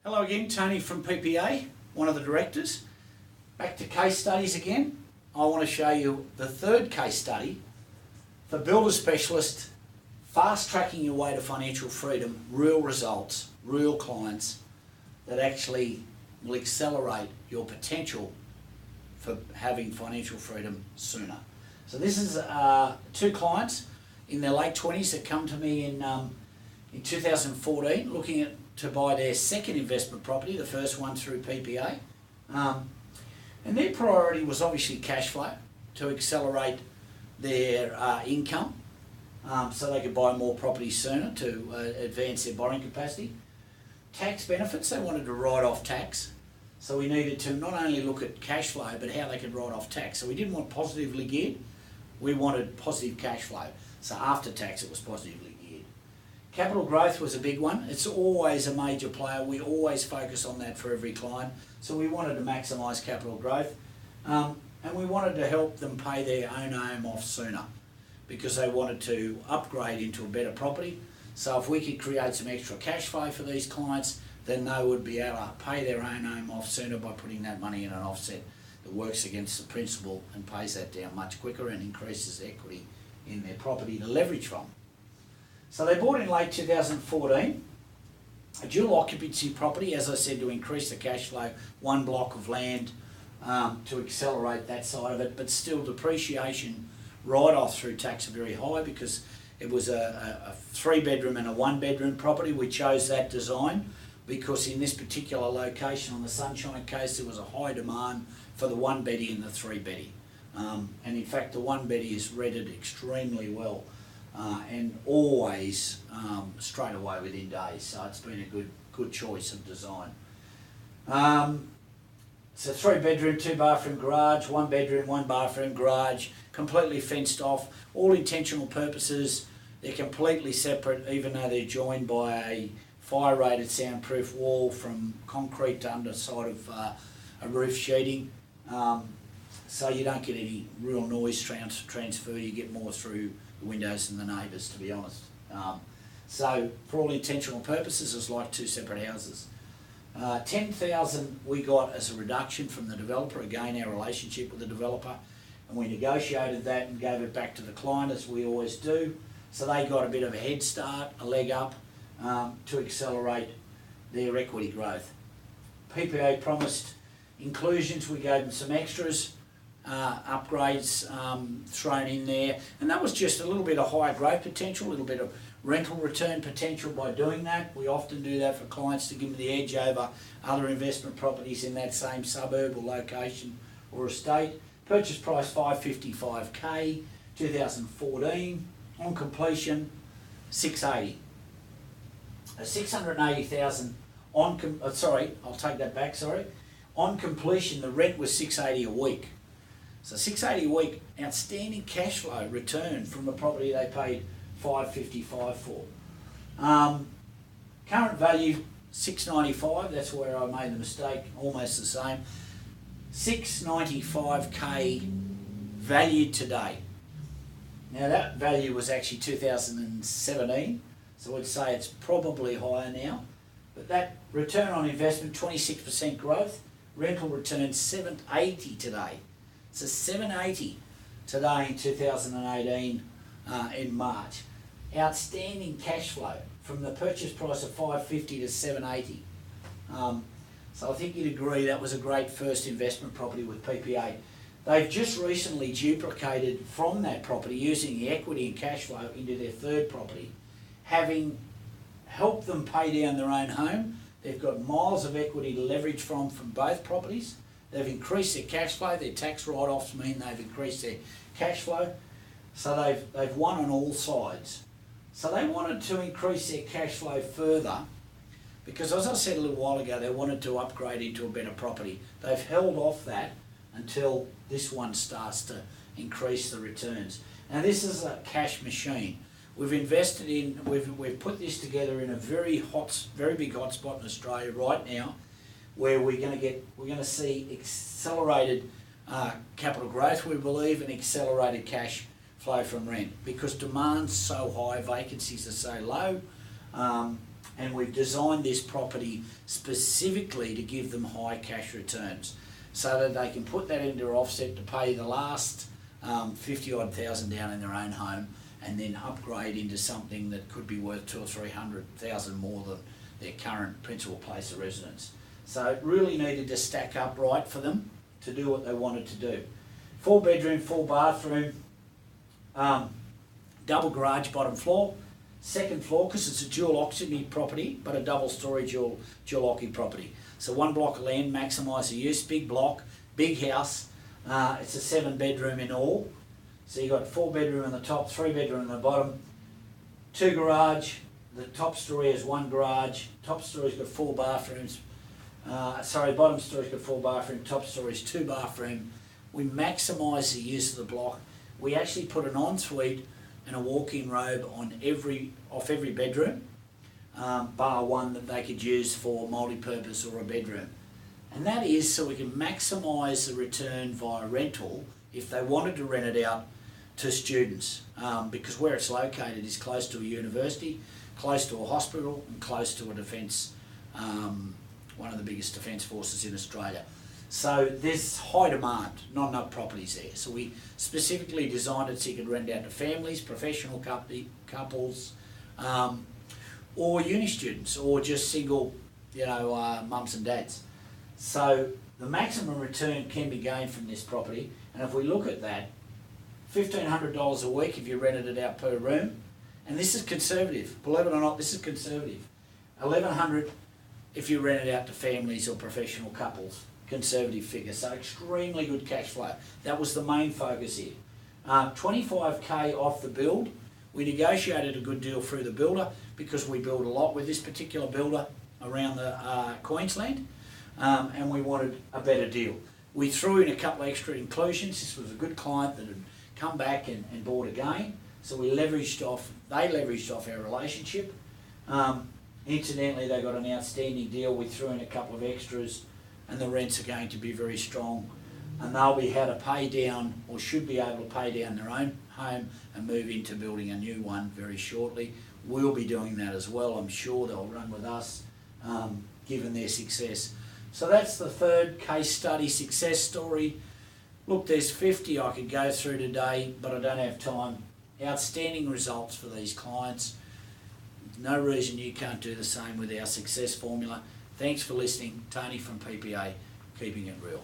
Hello again, Tony from PPA, one of the directors. Back to case studies again. I want to show you the third case study for Builder Specialist, fast tracking your way to financial freedom, real results, real clients that actually will accelerate your potential for having financial freedom sooner. So this is two clients in their late 20s that come to me in 2014 looking to buy their second investment property, the first one through PPA. And their priority was obviously cash flow to accelerate their income so they could buy more property sooner to advance their borrowing capacity. Tax benefits, they wanted to write off tax. So we needed to not only look at cash flow, but how they could write off tax. So we didn't want positively geared, we wanted positive cash flow. So after tax it was positively geared. Capital growth was a big one. It's always a major player. We always focus on that for every client. So we wanted to maximise capital growth. And we wanted to help them pay their own home off sooner because they wanted to upgrade into a better property. So if we could create some extra cash flow for these clients, then they would be able to pay their own home off sooner by putting that money in an offset that works against the principal and pays that down much quicker and increases equity in their property to leverage from. So they bought in late 2014 a dual occupancy property, as I said, to increase the cash flow, one block of land to accelerate that side of it, but still depreciation write-off through tax are very high because it was a 3-bedroom and a 1-bedroom property. We chose that design because in this particular location on the Sunshine Coast there was a high demand for the 1-beddy and the 3-beddy. And in fact the 1-beddy is rented extremely well and always straight away within days, so it's been a good choice of design. It's a 3-bedroom, 2-bathroom garage, 1-bedroom, 1-bathroom garage, completely fenced off, all intentional purposes. They're completely separate even though they're joined by a fire-rated soundproof wall from concrete to underside of a roof sheeting. So you don't get any real noise transfer, you get more through the windows and the neighbours, to be honest. So for all intentional purposes it's like two separate houses. 10,000 we got as a reduction from the developer, again our relationship with the developer, and we negotiated that and gave it back to the client as we always do. So they got a bit of a head start, a leg up to accelerate their equity growth. PPA promised inclusions, we gave them some extras, upgrades thrown in there, and that was just a little bit of higher growth potential, a little bit of rental return potential by doing that. We often do that for clients to give them the edge over other investment properties in that same suburb or location or estate. Purchase price $555K, 2014. On completion, $680. $680,000 on I'll take that back, sorry. On completion, the rent was $680 a week. So $680 a week, outstanding cash flow return from a property they paid $555 for. Current value $695. That's where I made the mistake. Almost the same. $695K valued today. Now that value was actually 2017, so I'd say it's probably higher now. But that return on investment, 26% growth, rental return $780 today. So $780 today in 2018 in March. Outstanding cash flow from the purchase price of $550 to $780. So I think you'd agree that was a great first investment property with PPA. They've just recently duplicated from that property using the equity and cash flow into their third property. Having helped them pay down their own home, they've got miles of equity to leverage from both properties. They've increased their cash flow, their tax write-offs mean they've increased their cash flow. So they've won on all sides. So they wanted to increase their cash flow further because, as I said a little while ago, they wanted to upgrade into a better property. They've held off that until this one starts to increase the returns. Now this is a cash machine. We've invested in, we've put this together in a very big hotspot in Australia right now, where we're going to see accelerated capital growth, we believe, and accelerated cash flow from rent because demand's so high, vacancies are so low. and we've designed this property specifically to give them high cash returns so that they can put that into their offset to pay the last 50 odd thousand down in their own home and then upgrade into something that could be worth 200,000 or 300,000 more than their current principal place of residence. So it really needed to stack up right for them to do what they wanted to do. 4 bedroom, 4 bathroom, double garage bottom floor, second floor, because it's a dual occupancy property, but a double storey dual occupancy property. So 1 block of land, maximise the use, big block, big house. It's a 7 bedroom in all. So you've got 4 bedroom in the top, 3 bedroom in the bottom, 2 garage. The top story has 1 garage. Top story's got 4 bathrooms. Bottom story's got 4 bathrooms. Top story's 2 bathroom. We maximise the use of the block. We actually put an ensuite and a walk-in robe on off every bedroom, bar one that they could use for multi-purpose or a bedroom. And that is so we can maximise the return via rental if they wanted to rent it out to students, because where it's located is close to a university, close to a hospital and close to a defence, one of the biggest defence forces in Australia. So there's high demand, not enough properties there. So we specifically designed it so you could rent out to families, professional couples, or uni students, or just single, mums and dads. So the maximum return can be gained from this property, and if we look at that, $1,500 a week if you rented it out per room, and this is conservative. Believe it or not, this is conservative. $1,100 if you rent it out to families or professional couples. Conservative figure, so extremely good cash flow. That was the main focus here. 25k off the build. We negotiated a good deal through the builder because we build a lot with this particular builder around the Queensland, and we wanted a better deal. We threw in a couple of extra inclusions. This was a good client that had come back and bought again, so they leveraged off our relationship. Incidentally, they got an outstanding deal. We threw in a couple of extras, and the rents are going to be very strong, and they'll be able to pay down, or should be able to pay down their own home and move into building a new one very shortly. We'll be doing that as well. I'm sure they'll run with us, given their success. So that's the third case study success story. Look, there's 50 I could go through today, but I don't have time. Outstanding results for these clients. No reason you can't do the same with our success formula. Thanks for listening. Tony from PPA, keeping it real.